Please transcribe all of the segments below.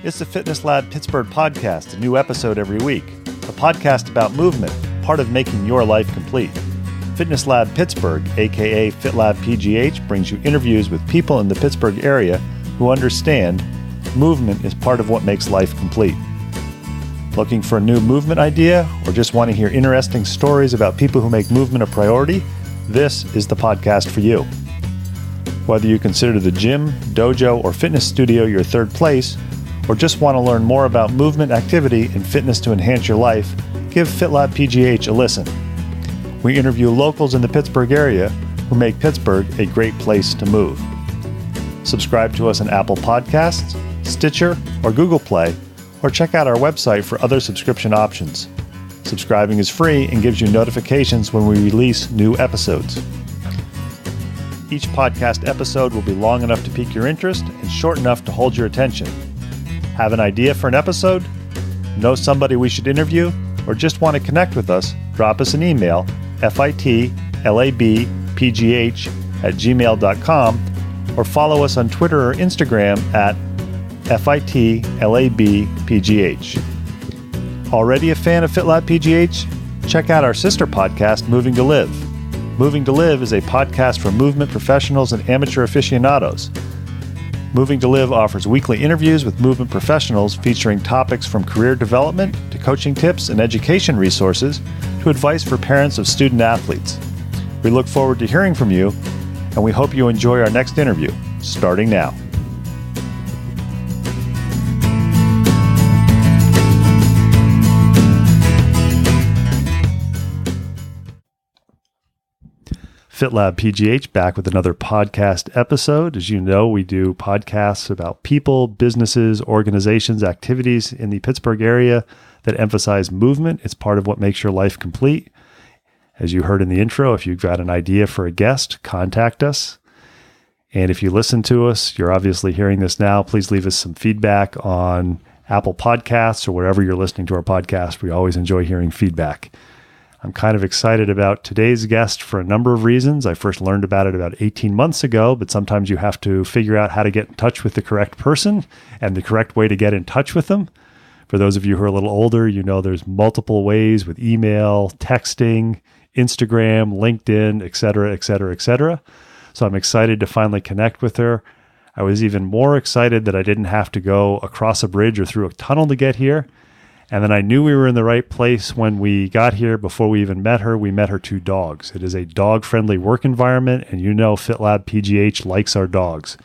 It's the Fitness Lab Pittsburgh podcast, a new episode every week. A podcast about movement, part of making your life complete. Fitness Lab Pittsburgh, aka FitLabPGH, brings you interviews with people in the Pittsburgh area who understand movement is part of what makes life complete. Looking for a new movement idea or just want to hear interesting stories about people who make movement a priority? This is the podcast for you. Whether you consider the gym, dojo, or fitness studio your third place, or just want to learn more about movement, activity, and fitness to enhance your life, give FitLabPGH a listen. We interview locals in the Pittsburgh area who make Pittsburgh a great place to move. Subscribe to us on Apple Podcasts, Stitcher, or Google Play, or check out our website for other subscription options. Subscribing is free and gives you notifications when we release new episodes. Each podcast episode will be long enough to pique your interest and short enough to hold your attention. Have an idea for an episode? Know somebody we should interview? Or just want to connect with us? Drop us an email, fitlabpgh@gmail.com, or follow us on Twitter or Instagram at FITLABPGH. Already a fan of FitLabPGH? Check out our sister podcast, Moving to Live. Moving to Live is a podcast for movement professionals and amateur aficionados. Moving to Live offers weekly interviews with movement professionals featuring topics from career development to coaching tips and education resources to advice for parents of student athletes. We look forward to hearing from you, and we hope you enjoy our next interview, starting now. FitLabPGH back with another podcast episode. As you know, we do podcasts about people, businesses, organizations, activities in the Pittsburgh area that emphasize movement. It's part of what makes your life complete. As you heard in the intro, if you've got an idea for a guest, contact us. And if you listen to us, you're obviously hearing this now, please leave us some feedback on Apple Podcasts or wherever you're listening to our podcast. We always enjoy hearing feedback. I'm kind of excited about today's guest for a number of reasons. I first learned about it about 18 months ago, but sometimes you have to figure out how to get in touch with the correct person and the correct way to get in touch with them. For those of you who are a little older, you know there's multiple ways with email, texting, Instagram, LinkedIn, et cetera, et cetera, et cetera. So I'm excited to finally connect with her. I was even more excited that I didn't have to go across a bridge or through a tunnel to get here. And then I knew we were in the right place when we got here. Before we even met her, we met her two dogs. It is a dog-friendly work environment, and you know FitLabPGH likes our dogs.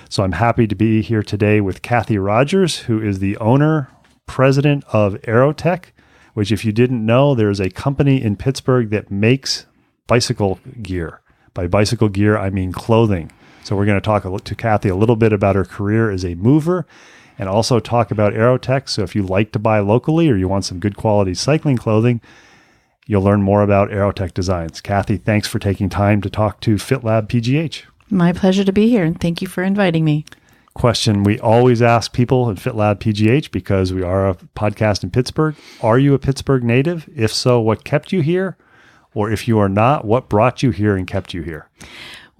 So I'm happy to be here today with Cathy Rogers, who is the owner, president of Aero Tech, which if you didn't know, there's a company in Pittsburgh that makes bicycle gear. By bicycle gear, I mean clothing. So we're going to talk to Cathy a little bit about her career as a mover, and also talk about Aero Tech. So if you like to buy locally or you want some good quality cycling clothing, you'll learn more about Aero Tech Designs. Cathy, thanks for taking time to talk to FitLabPGH. My pleasure to be here, and thank you for inviting me. Question we always ask people at FitLabPGH, because we are a podcast in Pittsburgh. Are you a Pittsburgh native? If so, what kept you here? Or if you are not, what brought you here and kept you here?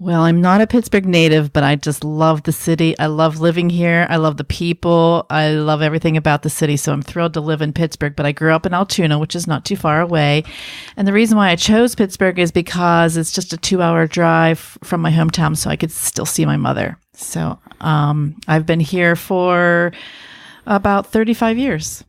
Well, I'm not a Pittsburgh native, but I just love the city. I love living here. I love the people. I love everything about the city. So I'm thrilled to live in Pittsburgh, but I grew up in Altoona, which is not too far away. And the reason why I chose Pittsburgh is because it's just a 2-hour drive from my hometown, so I could still see my mother. So I've been here for about 35 years.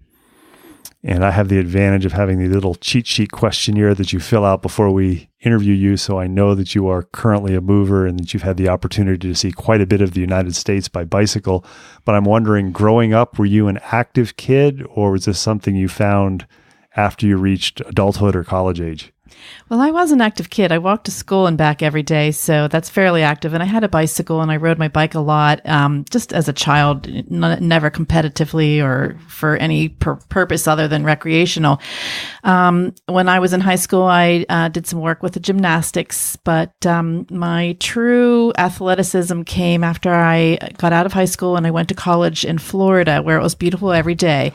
And I have the advantage of having the little cheat sheet questionnaire that you fill out before we interview you. So I know that you are currently a mover and that you've had the opportunity to see quite a bit of the United States by bicycle. But I'm wondering, growing up, were you an active kid, or was this something you found after you reached adulthood or college age? Well, I was an active kid. I walked to school and back every day, so that's fairly active. And I had a bicycle, and I rode my bike a lot, just as a child, never competitively or for any purpose other than recreational. When I was in high school, I did some work with the gymnastics, but my true athleticism came after I got out of high school and I went to college in Florida, where it was beautiful every day.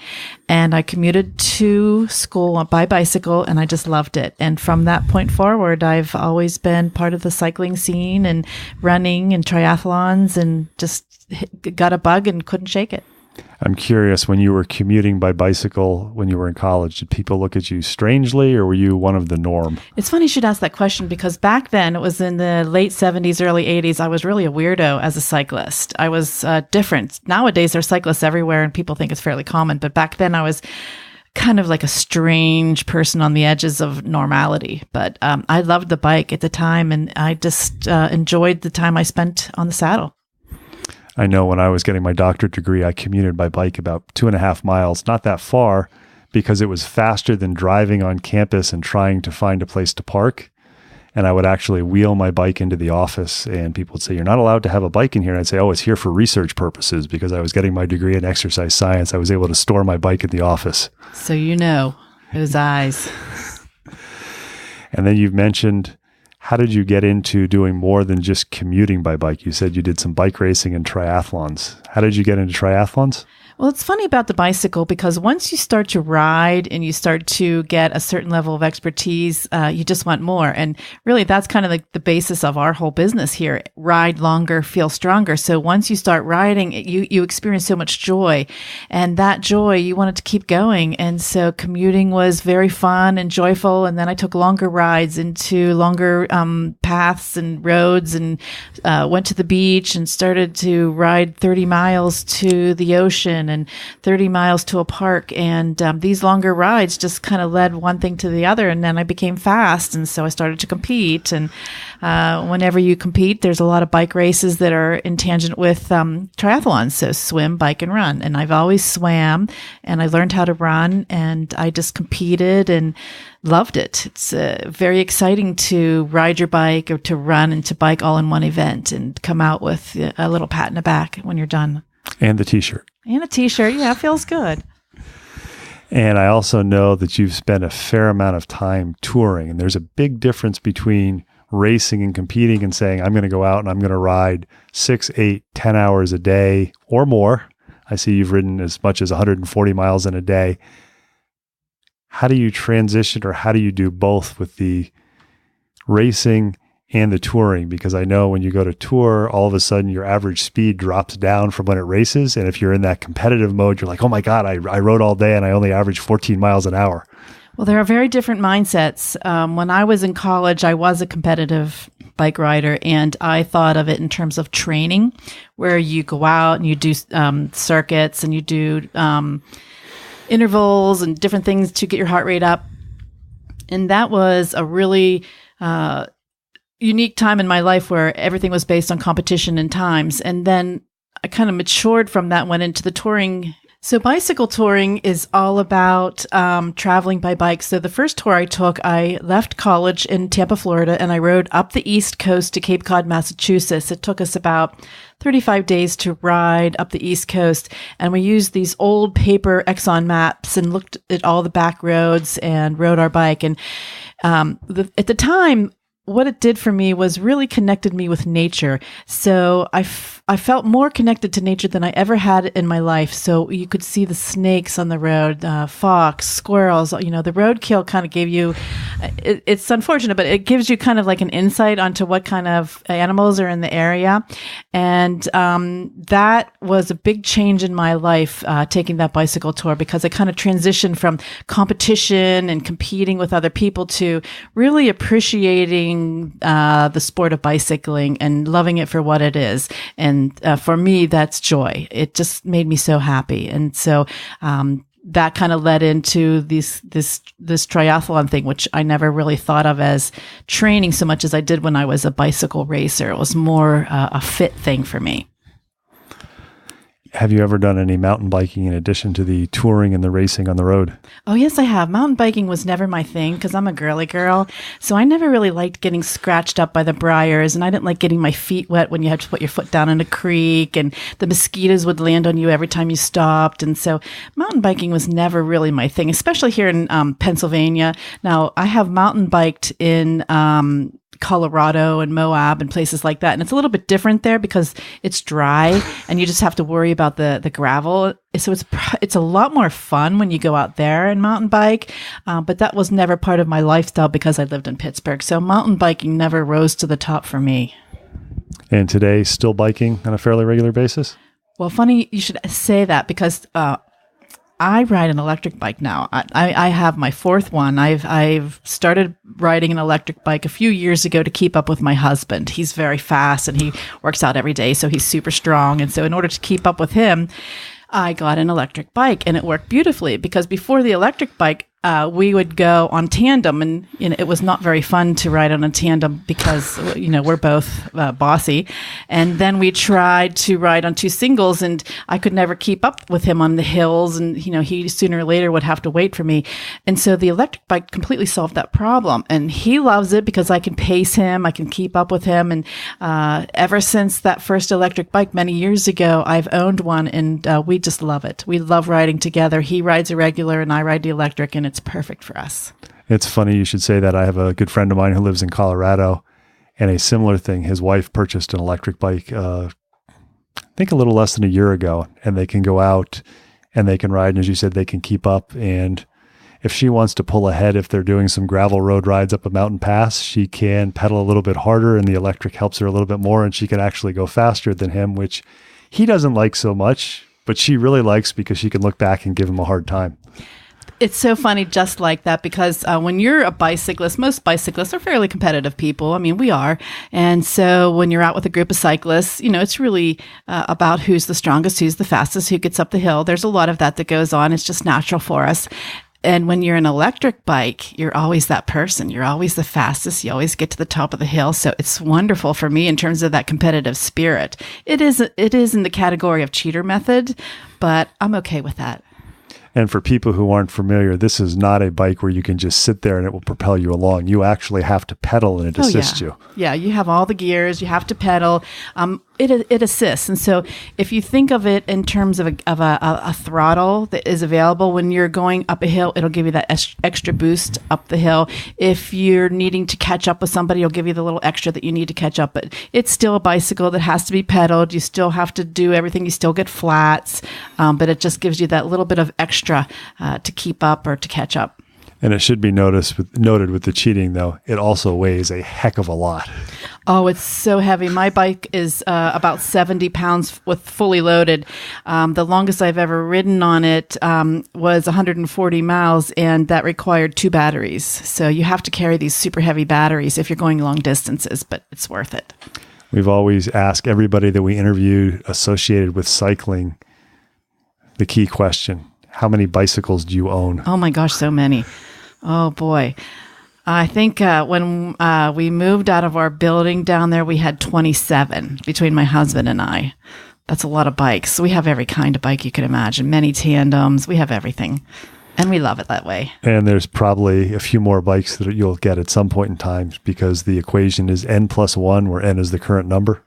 And I commuted to school by bicycle, and I just loved it. And from that point forward, I've always been part of the cycling scene and running and triathlons, and just got a bug and couldn't shake it. I'm curious, when you were commuting by bicycle when you were in college, did people look at you strangely, or were you one of the norm? It's funny you should ask that question, because back then, it was in the late 70s, early 80s, I was really a weirdo as a cyclist. I was different. Nowadays, there's cyclists everywhere and people think it's fairly common. But back then, I was kind of like a strange person on the edges of normality. But I loved the bike at the time, and I just enjoyed the time I spent on the saddle. I know when I was getting my doctorate degree, I commuted by bike about 2.5 miles, not that far, because it was faster than driving on campus and trying to find a place to park. And I would actually wheel my bike into the office, and people would say, "You're not allowed to have a bike in here." And I'd say, "Oh, it's here for research purposes," because I was getting my degree in exercise science. I was able to store my bike in the office. So those eyes. And then you've mentioned, how did you get into doing more than just commuting by bike? You said you did some bike racing and triathlons. How did you get into triathlons? Well, it's funny about the bicycle, because once you start to ride and you start to get a certain level of expertise, you just want more. And really, that's kind of like the basis of our whole business here. Ride longer, feel stronger. So once you start riding, you experience so much joy. And that joy, you wanted to keep going. And so commuting was very fun and joyful. And then I took longer rides into longer paths and roads, and went to the beach and started to ride 30 miles to the ocean and 30 miles to a park. And these longer rides just kind of led one thing to the other. And then I became fast. And so I started to compete. And whenever you compete, there's a lot of bike races that are in tangent with triathlons. So swim, bike, and run. And I've always swam, and I learned how to run, and I just competed and loved it. It's very exciting to ride your bike or to run and to bike all in one event and come out with a little pat in the back when you're done. And the t-shirt. And a t-shirt. Yeah, it feels good. And I also know that you've spent a fair amount of time touring, and there's a big difference between racing and competing and saying, I'm going to go out and I'm going to ride 6, 8, 10 hours a day or more. I see you've ridden as much as 140 miles in a day. How do you transition, or how do you do both with the racing and the touring? Because I know when you go to tour, all of a sudden your average speed drops down from when it races. And if you're in that competitive mode, you're like, oh my God, I rode all day and I only averaged 14 miles an hour. Well, there are very different mindsets. When I was in college, I was a competitive bike rider, and I thought of it in terms of training, where you go out and you do circuits and you do intervals and different things to get your heart rate up. And that was a really unique time in my life where everything was based on competition and times. And then I kind of matured from that, went into the touring. So bicycle touring is all about traveling by bike. So the first tour I took, I left college in Tampa, Florida, and I rode up the East Coast to Cape Cod, Massachusetts. It took us about 35 days to ride up the East Coast. And we used these old paper Exxon maps and looked at all the back roads and rode our bike. And at the time, what it did for me was really connected me with nature. So I felt more connected to nature than I ever had in my life. So you could see the snakes on the road, fox, squirrels. You know, the roadkill kind of gave you, it's unfortunate, but it gives you kind of like an insight onto what kind of animals are in the area. And that was a big change in my life, taking that bicycle tour, because I kind of transitioned from competition and competing with other people to really appreciating the sport of bicycling and loving it for what it is. And for me, that's joy. It just made me so happy. And so that kind of led into this triathlon thing, which I never really thought of as training so much as I did when I was a bicycle racer. It was more a fit thing for me. Have you ever done any mountain biking in addition to the touring and the racing on the road? Oh, yes, I have. Mountain biking was never my thing because I'm a girly girl. So I never really liked getting scratched up by the briars, and I didn't like getting my feet wet when you had to put your foot down in a creek, and the mosquitoes would land on you every time you stopped. And so mountain biking was never really my thing, especially here in Pennsylvania. Now, I have mountain biked in Colorado and Moab and places like that. And it's a little bit different there because it's dry and you just have to worry about the gravel. So it's a lot more fun when you go out there and mountain bike. But that was never part of my lifestyle because I lived in Pittsburgh. So mountain biking never rose to the top for me. And today, still biking on a fairly regular basis? Well, funny you should say that because I ride an electric bike now. I have my fourth one. I've started riding an electric bike a few years ago to keep up with my husband. He's very fast and he works out every day, so he's super strong. And so in order to keep up with him, I got an electric bike, and it worked beautifully because before the electric bike, we would go on tandem, and it was not very fun to ride on a tandem because we're both bossy. And then we tried to ride on two singles, and I could never keep up with him on the hills, and he sooner or later would have to wait for me. And so the electric bike completely solved that problem, and he loves it because I can pace him, I can keep up with him. And ever since that first electric bike many years ago, I've owned one, and we just love it. We love riding together. He rides a regular, and I ride the electric, and it's perfect for us. It's funny you should say that. I have a good friend of mine who lives in Colorado, and a similar thing. His wife purchased an electric bike, I think a little less than a year ago, and they can go out and they can ride. And as you said, they can keep up. And if she wants to pull ahead, if they're doing some gravel road rides up a mountain pass, she can pedal a little bit harder, and the electric helps her a little bit more, and she can actually go faster than him, which he doesn't like so much, but she really likes because she can look back and give him a hard time. It's so funny just like that because when you're a bicyclist, most bicyclists are fairly competitive people. I mean, we are. And so when you're out with a group of cyclists, it's really about who's the strongest, who's the fastest, who gets up the hill. There's a lot of that goes on. It's just natural for us. And when you're an electric bike, you're always that person. You're always the fastest. You always get to the top of the hill. So it's wonderful for me in terms of that competitive spirit. It is in the category of cheater method, but I'm okay with that. And for people who aren't familiar, this is not a bike where you can just sit there and it will propel you along. You actually have to pedal and it assists you. Yeah, you have all the gears. You have to pedal. It assists. And so if you think of it in terms of a throttle that is available when you're going up a hill, it'll give you that extra boost up the hill. If you're needing to catch up with somebody, it'll give you the little extra that you need to catch up. But it's still a bicycle that has to be pedaled. You still have to do everything. You still get flats, but it just gives you that little bit of extra to keep up or to catch up. And it should be noted with the cheating, though, it also weighs a heck of a lot. Oh, it's so heavy. My bike is about 70 pounds with fully loaded. The longest I've ever ridden on it was 140 miles, and that required 2 batteries. So you have to carry these super heavy batteries if you're going long distances, but it's worth it. We've always asked everybody that we interviewed associated with cycling the key question: how many bicycles do you own? Oh my gosh, so many. Oh boy. I think when we moved out of our building down there, we had 27 between my husband and I. That's a lot of bikes. So we have every kind of bike you can imagine, many tandems. We have everything. And we love it that way. And there's probably a few more bikes that you'll get at some point in time because the equation is N+1, where N is the current number.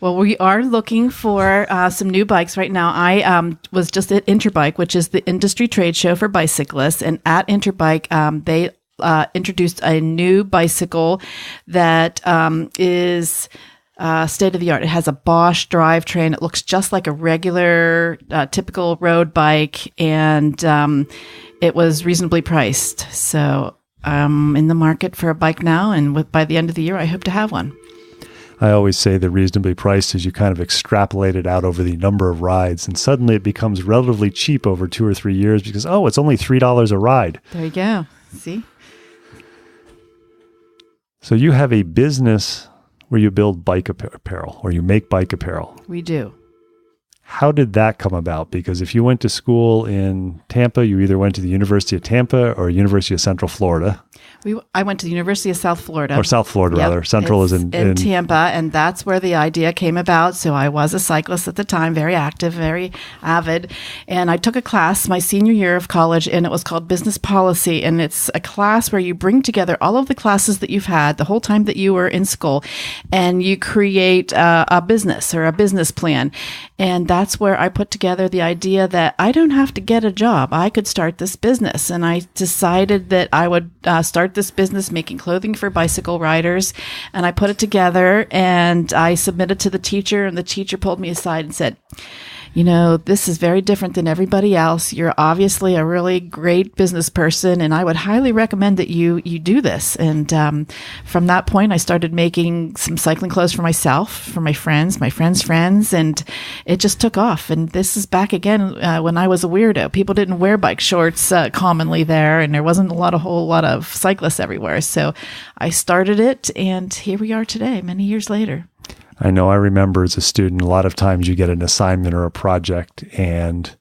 Well, we are looking for some new bikes right now. I was just at Interbike, which is the industry trade show for bicyclists. And at Interbike, they introduced a new bicycle that is state of the art. It has a Bosch drivetrain. It looks just like a regular, typical road bike, and it was reasonably priced. So I'm in the market for a bike now, and by the end of the year, I hope to have one. I always say the reasonably priced is you kind of extrapolate it out over the number of rides, and suddenly it becomes relatively cheap over 2 or 3 years because, it's only $3 a ride. There you go. See? So you have a business where you build bike apparel, or you make bike apparel. We do. How did that come about? Because if you went to school in Tampa, you either went to the University of Tampa or University of Central Florida. I went to the University of South Florida. Or South Florida, rather. Central is in Tampa, and that's where the idea came about. So I was a cyclist at the time, very active, very avid. And I took a class my senior year of college, and it was called Business Policy. And it's a class where you bring together all of the classes that you've had the whole time that you were in school, and you create a business or a business plan. And that's where I put together the idea that I don't have to get a job. I could start this business. And I decided that I would start this business making clothing for bicycle riders. And I put it together and I submitted to the teacher, and the teacher pulled me aside and said, this is very different than everybody else. You're obviously a really great business person, and I would highly recommend that you do this. And from that point, I started making some cycling clothes for myself, for my friends' friends, and it just took off. And this is back again when I was a weirdo. People didn't wear bike shorts commonly there, and there wasn't a whole lot of cyclists everywhere. So I started it, and here we are today, many years later. I know I remember as a student, a lot of times you get an assignment or a project and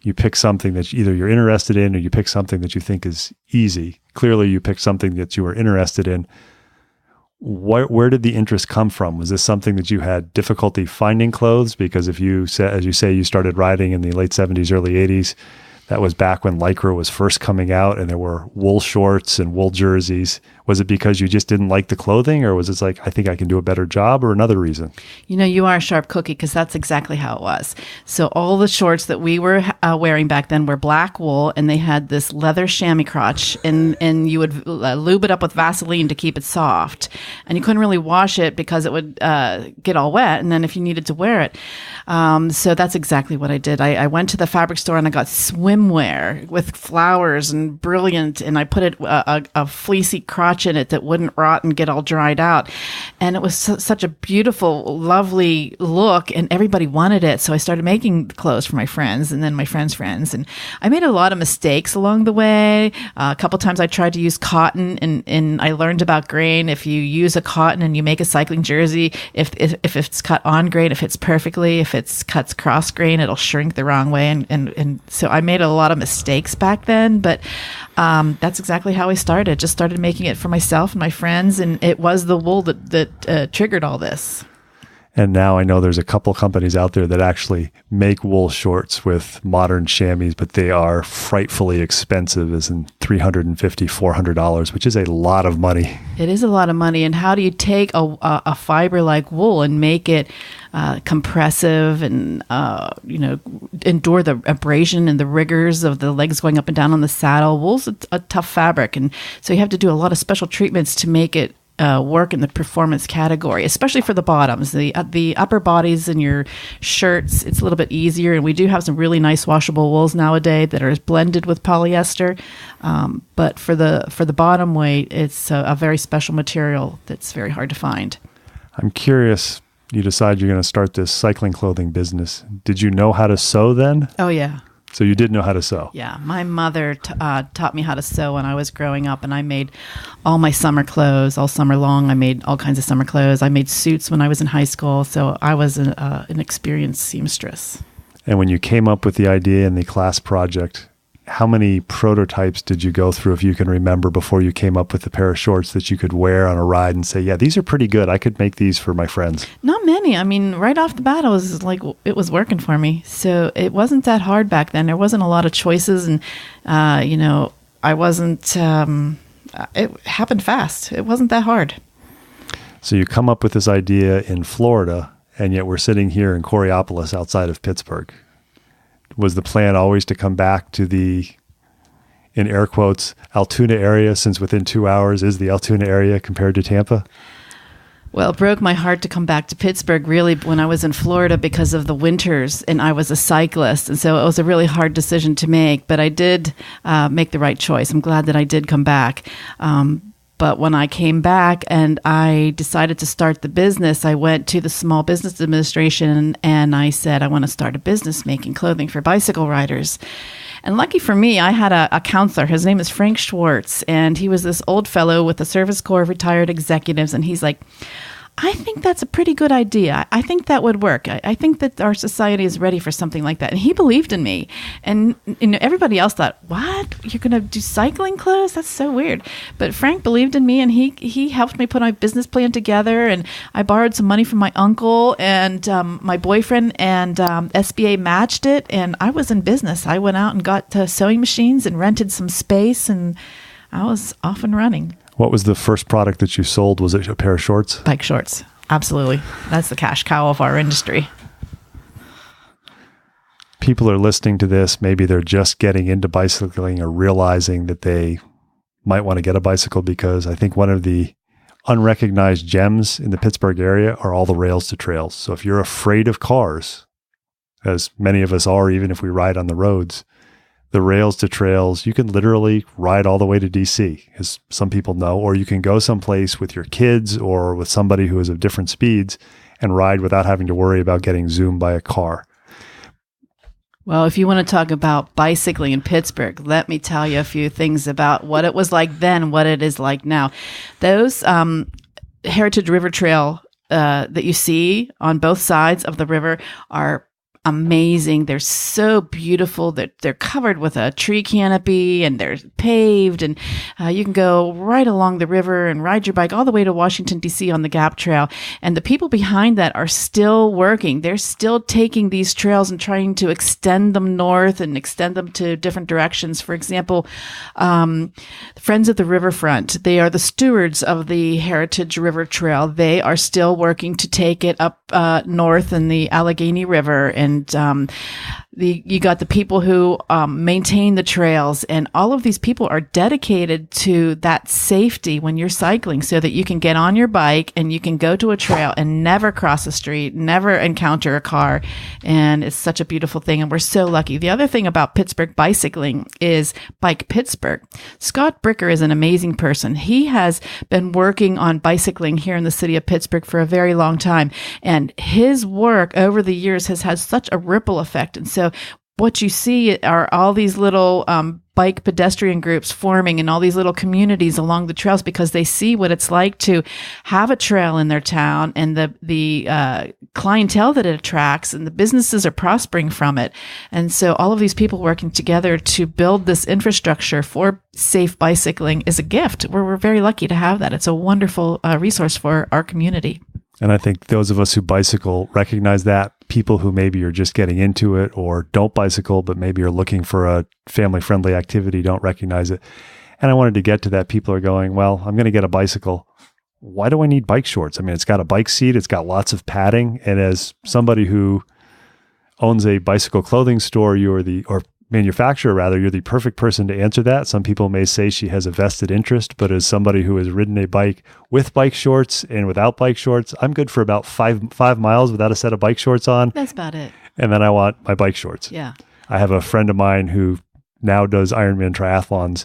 you pick something that either you're interested in or you pick something that you think is easy. Clearly, you picked something that you were interested in. Where did the interest come from? Was this something that you had difficulty finding clothes? Because if you say, as you say, you started riding in the late 70s, early 80s, that was back when Lycra was first coming out and there were wool shorts and wool jerseys. Was it because you just didn't like the clothing, or was it like, I think I can do a better job, or another reason? You are a sharp cookie, because that's exactly how it was. So all the shorts that we were wearing back then were black wool, and they had this leather chamois crotch, and you would lube it up with Vaseline to keep it soft. And you couldn't really wash it because it would get all wet, and then if you needed to wear it. So that's exactly what I did. I went to the fabric store and I got swimwear with flowers and brilliant, and I put a fleecy crotch in it that wouldn't rot and get all dried out. And it was such a beautiful, lovely look, and everybody wanted it. So I started making clothes for my friends and then my friends' friends. And I made a lot of mistakes along the way. A couple times I tried to use cotton, and I learned about grain. If you use a cotton and you make a cycling jersey, if it's cut on grain, it fits perfectly. If it's cuts cross grain, it'll shrink the wrong way. And so I made a lot of mistakes back then, but that's exactly how I started. Just started making it for myself and my friends, and it was the wool that triggered all this. And now I know there's a couple companies out there that actually make wool shorts with modern chamois, but they are frightfully expensive, as in $350, $400, which is a lot of money. It is a lot of money. And how do you take a fiber like wool and make it compressive and, endure the abrasion and the rigors of the legs going up and down on the saddle? Wool's a tough fabric. And so you have to do a lot of special treatments to make it work in the performance category, especially for the bottoms. The upper bodies and your shirts, it's a little bit easier. And we do have some really nice washable wools nowadays that are blended with polyester. But for the bottom weight, it's a very special material that's very hard to find. I'm curious, you decide you're going to start this cycling clothing business. Did you know how to sew then? Oh, yeah. So you did know how to sew? Yeah. My mother taught me how to sew when I was growing up, and I made all my summer clothes all summer long. I made all kinds of summer clothes. I made suits when I was in high school, so I was an experienced seamstress. And when you came up with the idea and the class project, how many prototypes did you go through, if you can remember, before you came up with the pair of shorts that you could wear on a ride and say, yeah, these are pretty good. I could make these for my friends? Not many. I mean, right off the bat, it was like, it was working for me. So it wasn't that hard back then. There wasn't a lot of choices, and, I wasn't, it happened fast. It wasn't that hard. So you come up with this idea in Florida, and yet we're sitting here in Coraopolis outside of Pittsburgh. Was the plan always to come back to the, in air quotes, Altoona area, since within 2 hours is the Altoona area compared to Tampa? Well, it broke my heart to come back to Pittsburgh, really, when I was in Florida because of the winters, and I was a cyclist. And so it was a really hard decision to make, but I did make the right choice. I'm glad that I did come back. But when I came back and I decided to start the business, I went to the Small Business Administration and I said, I want to start a business making clothing for bicycle riders. And lucky for me, I had a counselor. His name is Frank Schwartz, and he was this old fellow with the Service Corps of Retired Executives. And he's like, I think that's a pretty good idea. I think that would work. I think that our society is ready for something like that. And he believed in me. And everybody else thought, what? You're going to do cycling clothes? That's so weird. But Frank believed in me, and he helped me put my business plan together. And I borrowed some money from my uncle and my boyfriend, and SBA matched it. And I was in business. I went out and got sewing machines and rented some space, and I was off and running. What was the first product that you sold? Was it a pair of shorts? Bike shorts. Absolutely. That's the cash cow of our industry. People are listening to this. Maybe they're just getting into bicycling or realizing that they might want to get a bicycle, because I think one of the unrecognized gems in the Pittsburgh area are all the rails to trails. So if you're afraid of cars, as many of us are, even if we ride on the roads, the rails to trails, you can literally ride all the way to DC, as some people know, or you can go someplace with your kids or with somebody who is of different speeds and ride without having to worry about getting zoomed by a car. Well, if you want to talk about bicycling in Pittsburgh, let me tell you a few things about what it was like then, what it is like now. Those Heritage River Trail that you see on both sides of the river are amazing. They're so beautiful that they're covered with a tree canopy and they're paved, and you can go right along the river and ride your bike all the way to Washington, D.C. on the Gap Trail. And the people behind that are still working. They're still taking these trails and trying to extend them north and extend them to different directions. For example, Friends of the Riverfront, they are the stewards of the Heritage River Trail. They are still working to take it up north in the Allegheny River, and you got the people who maintain the trails, and all of these people are dedicated to that safety when you're cycling, so that you can get on your bike and you can go to a trail and never cross a street, never encounter a car. And it's such a beautiful thing, and we're so lucky. The other thing about Pittsburgh bicycling is Bike Pittsburgh. Scott Bricker is an amazing person. He has been working on bicycling here in the city of Pittsburgh for a very long time, and his work over the years has had such a ripple effect. And so what you see are all these little bike pedestrian groups forming in all these little communities along the trails, because they see what it's like to have a trail in their town, and the clientele that it attracts, and the businesses are prospering from it. And so all of these people working together to build this infrastructure for safe bicycling is a gift. We're very lucky to have that. It's a wonderful resource for our community. And I think those of us who bicycle recognize that. People who maybe are just getting into it or don't bicycle, but maybe are looking for a family-friendly activity, don't recognize it. And I wanted to get to that. People are going, well, I'm going to get a bicycle. Why do I need bike shorts? I mean, it's got a bike seat. It's got lots of padding. And as somebody who owns a bicycle clothing store, or manufacturer rather, you're the perfect person to answer that. Some people may say she has a vested interest, but as somebody who has ridden a bike with bike shorts and without bike shorts, I'm good for about five miles without a set of bike shorts on. That's about it. And then I want my bike shorts. Yeah. I have a friend of mine who now does Ironman triathlons.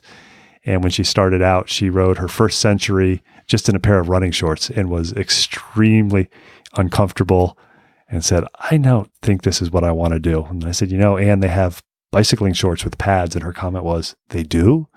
And when she started out, she rode her first century just in a pair of running shorts and was extremely uncomfortable and said, I don't think this is what I want to do. And I said, Ann, they have bicycling shorts with pads. And her comment was, they do?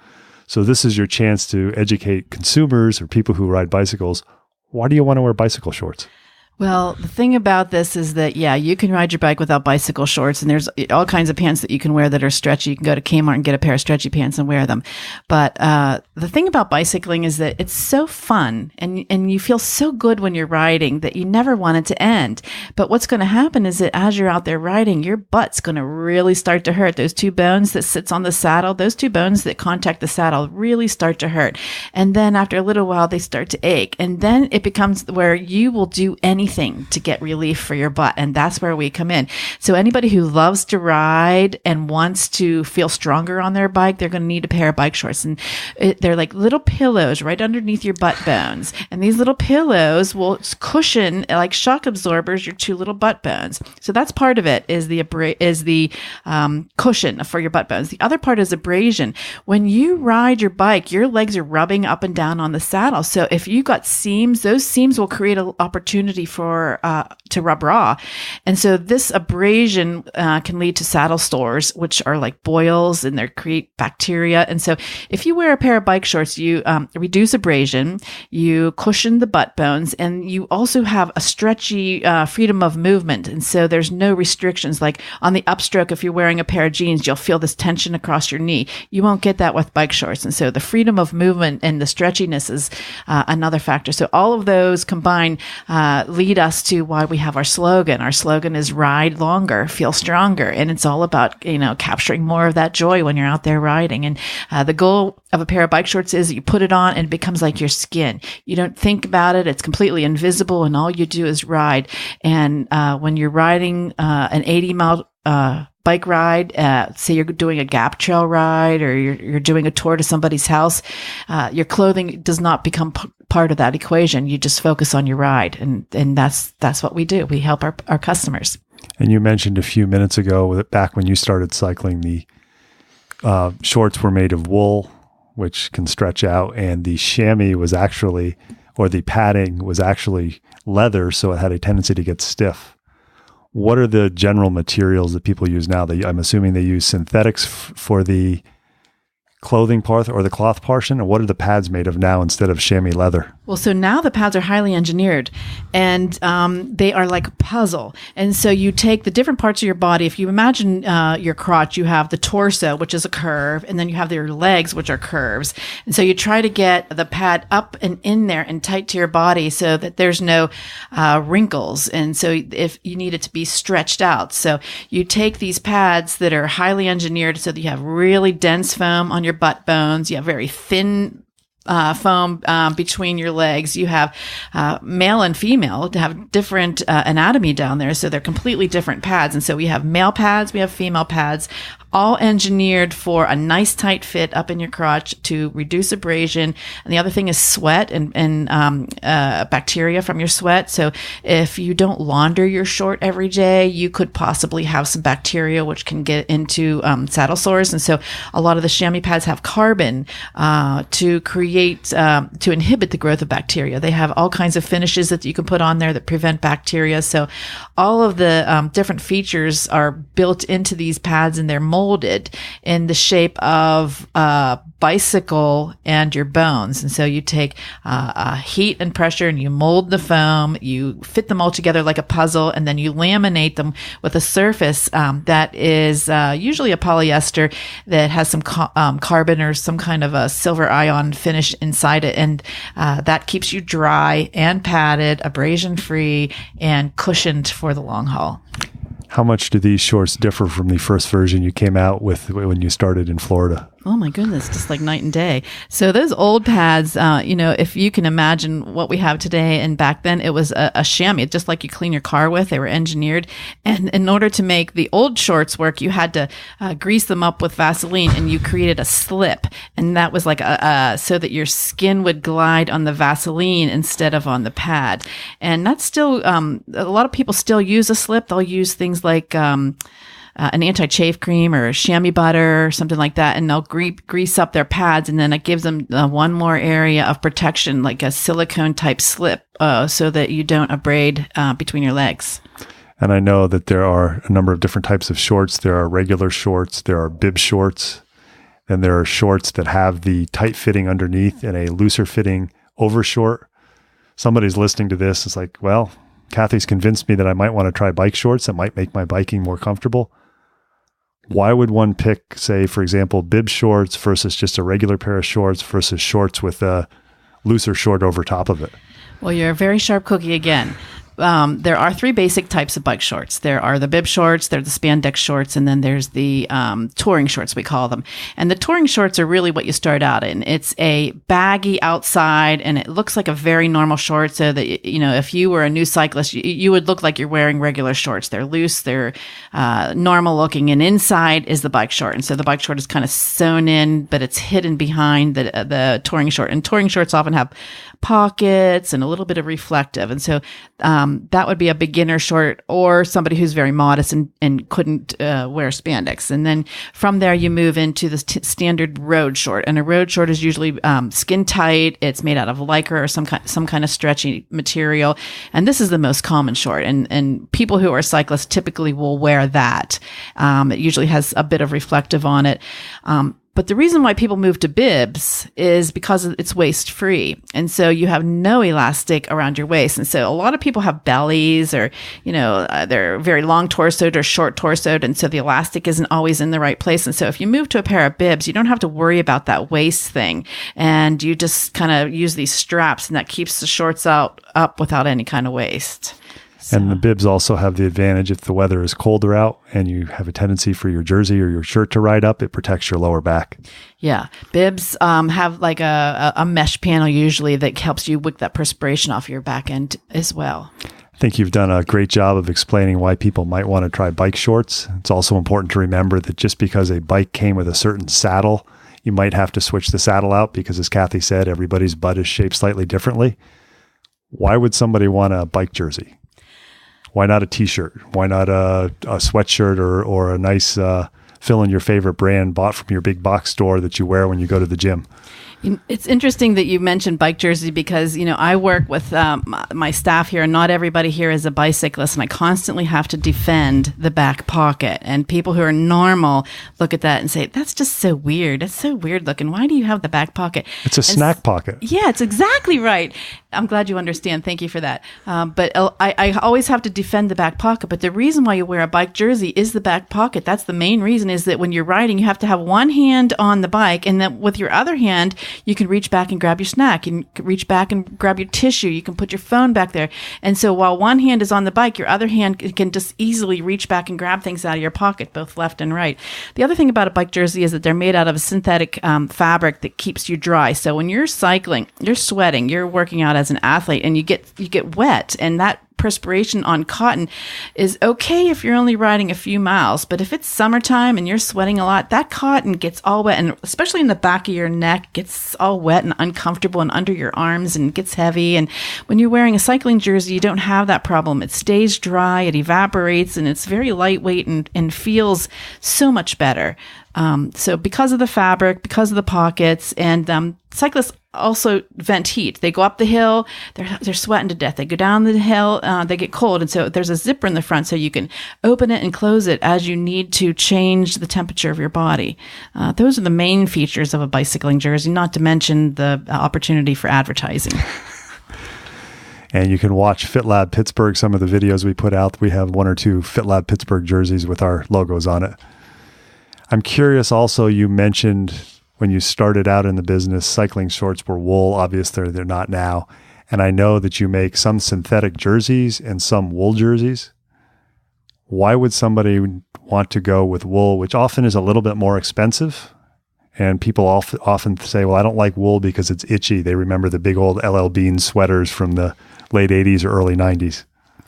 So this is your chance to educate consumers or people who ride bicycles. Why do you want to wear bicycle shorts? Well, the thing about this is that, yeah, you can ride your bike without bicycle shorts, and there's all kinds of pants that you can wear that are stretchy. You can go to Kmart and get a pair of stretchy pants and wear them. But the thing about bicycling is that it's so fun, and you feel so good when you're riding that you never want it to end. But what's going to happen is that as you're out there riding, your butt's going to really start to hurt. Those two bones that sits on the saddle, those two bones that contact the saddle really start to hurt. And then after a little while, they start to ache. And then it becomes where you will do anything to get relief for your butt. And that's where we come in. So anybody who loves to ride and wants to feel stronger on their bike, they're going to need a pair of bike shorts. And they're like little pillows right underneath your butt bones. And these little pillows will cushion, like shock absorbers, your two little butt bones. So that's part of it, is the cushion for your butt bones. The other part is abrasion. When you ride your bike, your legs are rubbing up and down on the saddle. So if you got seams, those seams will create an opportunity to rub raw. And so this abrasion can lead to saddle sores, which are like boils, and they create bacteria. And so if you wear a pair of bike shorts, you reduce abrasion, you cushion the butt bones, and you also have a stretchy freedom of movement. And so there's no restrictions. Like on the upstroke, if you're wearing a pair of jeans, you'll feel this tension across your knee. You won't get that with bike shorts. And so the freedom of movement and the stretchiness is another factor. So all of those combined lead us to why we have our slogan. Our slogan is ride longer, feel stronger. And it's all about, capturing more of that joy when you're out there riding. And the goal of a pair of bike shorts is you put it on and it becomes like your skin. You don't think about it. It's completely invisible, and all you do is ride. And when you're riding an 80-mile bike ride, say you're doing a Gap Trail ride, or you're doing a tour to somebody's house, your clothing does not become part of that equation. You just focus on your ride, and that's what we do. We help our customers. And you mentioned a few minutes ago that back when you started cycling, the shorts were made of wool, which can stretch out, and the chamois was actually, or the padding was actually leather, so it had a tendency to get stiff. What are the general materials that people use now? I'm assuming they use synthetics for the clothing part or the cloth portion, and what are the pads made of now instead of chamois leather? Well, so now the pads are highly engineered, and they are like a puzzle. And so you take the different parts of your body. If you imagine your crotch, you have the torso, which is a curve, and then you have your legs, which are curves. And so you try to get the pad up and in there and tight to your body so that there's no wrinkles. And so if you need it to be stretched out. So you take these pads that are highly engineered so that you have really dense foam on your butt bones. You have very thin foam between your legs. You have male and female to have different anatomy down there. So they're completely different pads. And so we have male pads, we have female pads, all engineered for a nice tight fit up in your crotch to reduce abrasion. And the other thing is sweat and bacteria from your sweat. So if you don't launder your short every day, you could possibly have some bacteria which can get into saddle sores. And so a lot of the chamois pads have carbon to create, to inhibit the growth of bacteria. They have all kinds of finishes that you can put on there that prevent bacteria. So all of the different features are built into these pads, and they're molded in the shape of a bicycle and your bones. And so you take heat and pressure and you mold the foam, you fit them all together like a puzzle, and then you laminate them with a surface that is usually a polyester that has some carbon or some kind of a silver ion finish inside it. And that keeps you dry and padded, abrasion free, and cushioned for the long haul. How much do these shorts differ from the first version you came out with when you started in Florida? Oh my goodness, just like night and day. So those old pads, if you can imagine what we have today, and back then it was a chamois, just like you clean your car with. They were engineered. And in order to make the old shorts work, you had to grease them up with Vaseline, and you created a slip. And that was like so that your skin would glide on the Vaseline instead of on the pad. And that's still, a lot of people still use a slip. They'll use things like, an anti-chafe cream or chamois butter or something like that, and they'll grease up their pads, and then it gives them one more area of protection, like a silicone type slip, so that you don't abrade between your legs. And I know that there are a number of different types of shorts. There are regular shorts, there are bib shorts, and there are shorts that have the tight fitting underneath and a looser fitting overshort. Somebody's listening to this, it's like, well, Cathy's convinced me that I might want to try bike shorts that might make my biking more comfortable. Why would one pick, say, for example, bib shorts versus just a regular pair of shorts versus shorts with a looser short over top of it? Well, you're a very sharp cookie again. There are three basic types of bike shorts. There are the bib shorts, there's the spandex shorts, and then there's the touring shorts, we call them. And the touring shorts are really what you start out in. It's a baggy outside, and it looks like a very normal short, so that, if you were a new cyclist, you would look like you're wearing regular shorts. They're loose, they're normal looking, and inside is the bike short. And so the bike short is kind of sewn in, but it's hidden behind the touring short. And touring shorts often have pockets and a little bit of reflective. And so that would be a beginner short, or somebody who's very modest and couldn't wear spandex. And then from there, you move into the standard road short. And a road short is usually skin tight. It's made out of lycra or some kind of stretchy material. And this is the most common short. And people who are cyclists typically will wear that. It usually has a bit of reflective on it. But the reason why people move to bibs is because it's waist free. And so you have no elastic around your waist. And so a lot of people have bellies, or, they're very long torsoed or short torsoed. And so the elastic isn't always in the right place. And so if you move to a pair of bibs, you don't have to worry about that waist thing. And you just kind of use these straps, and that keeps the shorts up without any kind of waist. So. And the bibs also have the advantage if the weather is colder out and you have a tendency for your jersey or your shirt to ride up, it protects your lower back. Yeah. Bibs have like a mesh panel usually that helps you wick that perspiration off your back end as well. I think you've done a great job of explaining why people might want to try bike shorts. It's also important to remember that just because a bike came with a certain saddle, you might have to switch the saddle out because, as Cathy said, everybody's butt is shaped slightly differently. Why would somebody want a bike jersey? Why not a t-shirt? Why not a sweatshirt or a nice fill in your favorite brand bought from your big box store that you wear when you go to the gym? It's interesting that you mentioned bike jersey because, I work with my staff here, and not everybody here is a bicyclist, and I constantly have to defend the back pocket. And people who are normal look at that and say, that's just so weird. That's so weird looking. Why do you have the back pocket? It's a snack pocket. Yeah, it's exactly right. I'm glad you understand. Thank you for that. But I always have to defend the back pocket. But the reason why you wear a bike jersey is the back pocket. That's the main reason, is that when you're riding, you have to have one hand on the bike, and then with your other hand, you can reach back and grab your snack. You can reach back and grab your tissue. You can put your phone back there. And so while one hand is on the bike, your other hand can just easily reach back and grab things out of your pocket, both left and right. The other thing about a bike jersey is that they're made out of a synthetic fabric that keeps you dry. So when you're cycling, you're sweating, you're working out as an athlete, and you get wet, and that perspiration on cotton is okay if you're only riding a few miles. But if it's summertime and you're sweating a lot, that cotton gets all wet, and especially in the back of your neck, gets all wet and uncomfortable, and under your arms, and gets heavy. And when you're wearing a cycling jersey, you don't have that problem. It stays dry, it evaporates, and it's very lightweight and feels so much better. So because of the fabric, because of the pockets, and cyclists also vent heat. They go up the hill, they're sweating to death. They go down the hill, they get cold. And so there's a zipper in the front so you can open it and close it as you need to change the temperature of your body. Those are the main features of a bicycling jersey, not to mention the opportunity for advertising. And you can watch FitLab Pittsburgh, some of the videos we put out. We have 1 or 2 FitLab Pittsburgh jerseys with our logos on it. I'm curious also, you mentioned when you started out in the business, cycling shorts were wool. Obviously, they're not now. And I know that you make some synthetic jerseys and some wool jerseys. Why would somebody want to go with wool, which often is a little bit more expensive? And people often say, well, I don't like wool because it's itchy. They remember the big old LL Bean sweaters from the late 80s or early 90s.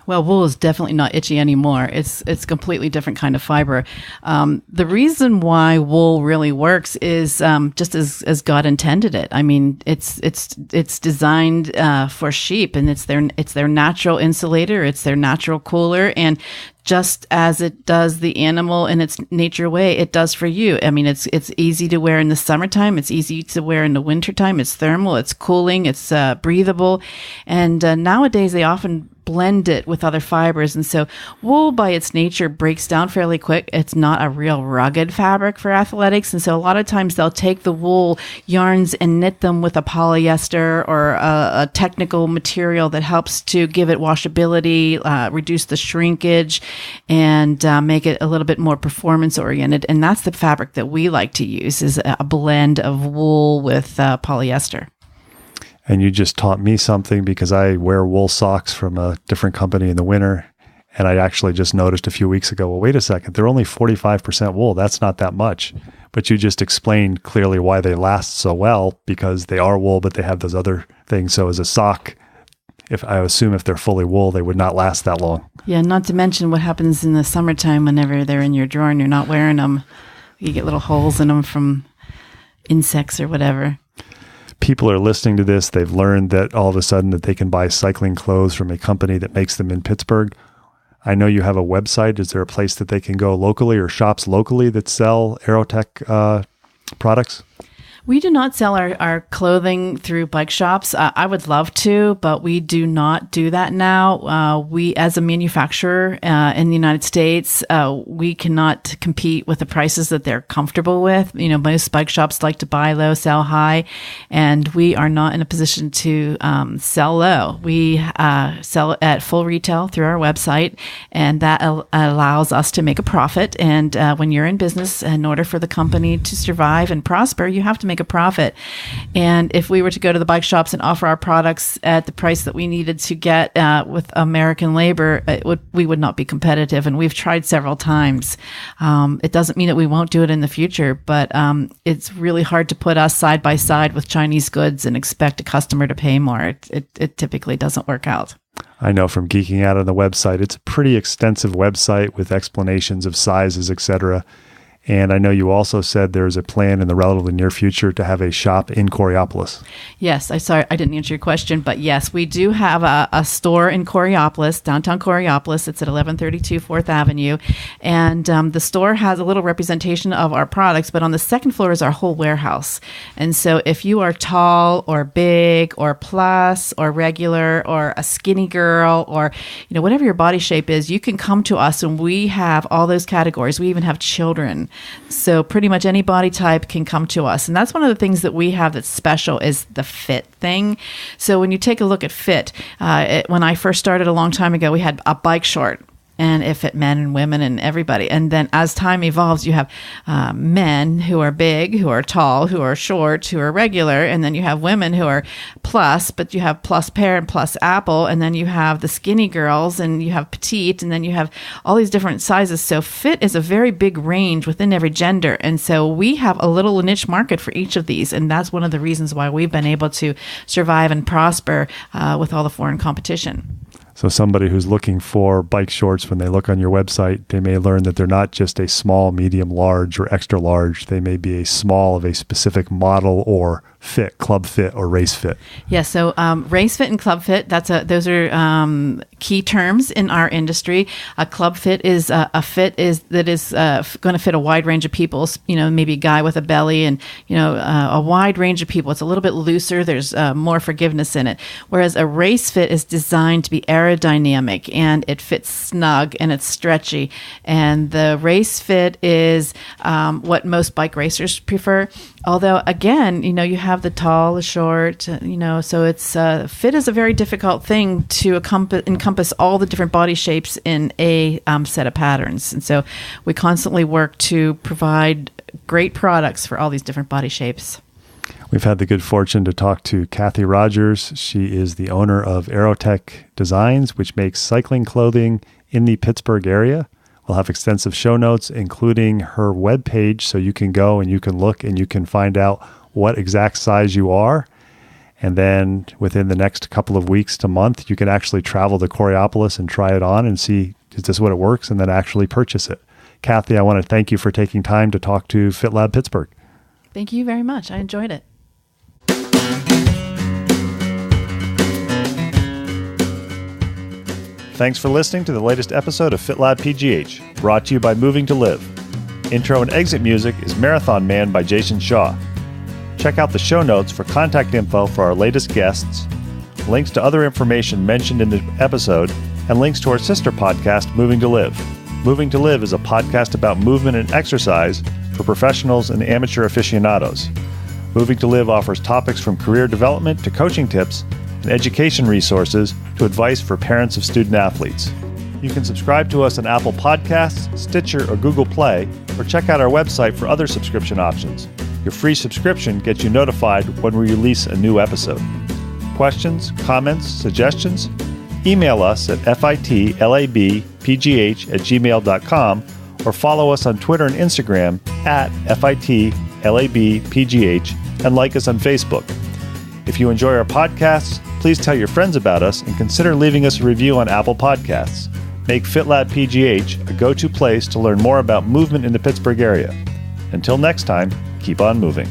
Well, wool is definitely not itchy anymore. It's a completely different kind of fiber. The reason why wool really works is just as God intended it. I mean, it's designed for sheep, and it's their natural insulator. It's their natural cooler, and just as it does the animal in its nature way, it does for you. I mean, it's easy to wear in the summertime. It's easy to wear in the wintertime. It's thermal. It's cooling. It's breathable, and nowadays they often blend it with other fibers. And so wool by its nature breaks down fairly quick. It's not a real rugged fabric for athletics. And so a lot of times they'll take the wool yarns and knit them with a polyester or a technical material that helps to give it washability, reduce the shrinkage, and make it a little bit more performance oriented. And that's the fabric that we like to use, is a blend of wool with polyester. And you just taught me something, because I wear wool socks from a different company in the winter. And I actually just noticed a few weeks ago, well, wait a second, they're only 45% wool. That's not that much. But you just explained clearly why they last so well, because they are wool, but they have those other things. So as a sock, if they're fully wool, they would not last that long. Yeah, not to mention what happens in the summertime whenever they're in your drawer and you're not wearing them. You get little holes in them from insects or whatever. People are listening to this. They've learned that all of a sudden that they can buy cycling clothes from a company that makes them in Pittsburgh. I know you have a website. Is there a place that they can go locally, or shops locally that sell Aero Tech products? We do not sell our clothing through bike shops. I would love to, but we do not do that now. We, as a manufacturer in the United States, we cannot compete with the prices that they're comfortable with. You know, most bike shops like to buy low, sell high, and we are not in a position to sell low. We sell at full retail through our website, and that allows us to make a profit. And when you're in business, in order for the company to survive and prosper, you have to make a profit. And if we were to go to the bike shops and offer our products at the price that we needed to get with American labor, we would not be competitive. And we've tried several times. It doesn't mean that we won't do it in the future, but it's really hard to put us side by side with Chinese goods and expect a customer to pay more. It typically doesn't work out. I know from geeking out on the website, it's a pretty extensive website with explanations of sizes, etc. And I know you also said there's a plan in the relatively near future to have a shop in Coraopolis. Yes, I didn't answer your question, but yes, we do have a store in Coraopolis, downtown Coraopolis. It's at 1132 4th Avenue. And the store has a little representation of our products, but on the second floor is our whole warehouse. And so if you are tall or big or plus or regular or a skinny girl or, whatever your body shape is, you can come to us and we have all those categories. We even have children. So pretty much any body type can come to us. And that's one of the things that we have that's special is the fit thing. So when you take a look at fit, when I first started a long time ago, we had a bike short. And it fit men and women and everybody. And then as time evolves, you have men who are big, who are tall, who are short, who are regular. And then you have women who are plus, but you have plus pear and plus apple. And then you have the skinny girls and you have petite. And then you have all these different sizes. So fit is a very big range within every gender. And so we have a little niche market for each of these. And that's one of the reasons why we've been able to survive and prosper with all the foreign competition. So somebody who's looking for bike shorts, when they look on your website, they may learn that they're not just a small, medium, large, or extra large. They may be a small of a specific model or fit, club fit or race fit. Yeah, so race fit and club fit, those are key terms in our industry. A club fit is a fit that is going to fit a wide range of people, maybe a guy with a belly and, a wide range of people. It's a little bit looser. There's more forgiveness in it. Whereas a race fit is designed to be aerodynamic and it fits snug and it's stretchy. And the race fit is what most bike racers prefer. Although, again, you have the tall, the short, so it's fit is a very difficult thing to encompass all the different body shapes in a set of patterns. And so we constantly work to provide great products for all these different body shapes. We've had the good fortune to talk to Cathy Rogers. She is the owner of Aero Tech Designs, which makes cycling clothing in the Pittsburgh area. We'll have extensive show notes, including her webpage, so you can go and you can look and you can find out what exact size you are. And then within the next couple of weeks to month, you can actually travel to Coraopolis and try it on and see, is this what it works? And then actually purchase it. Cathy, I want to thank you for taking time to talk to FitLab Pittsburgh. Thank you very much. I enjoyed it. Thanks for listening to the latest episode of FitLabPGH, brought to you by Moving to Live. Intro and exit music is Marathon Man by Jason Shaw. Check out the show notes for contact info for our latest guests, links to other information mentioned in the episode, and links to our sister podcast, Moving to Live. Moving to Live is a podcast about movement and exercise for professionals and amateur aficionados. Moving to Live offers topics from career development to coaching tips and education resources to advice for parents of student athletes. You can subscribe to us on Apple Podcasts, Stitcher, or Google Play, or check out our website for other subscription options. Your free subscription gets you notified when we release a new episode. Questions, comments, suggestions? Email us at fitlabpgh@gmail.com or follow us on Twitter and Instagram at fitlabpgh and like us on Facebook. If you enjoy our podcasts, please tell your friends about us and consider leaving us a review on Apple Podcasts. Make FitLabPGH a go-to place to learn more about movement in the Pittsburgh area. Until next time, keep on moving.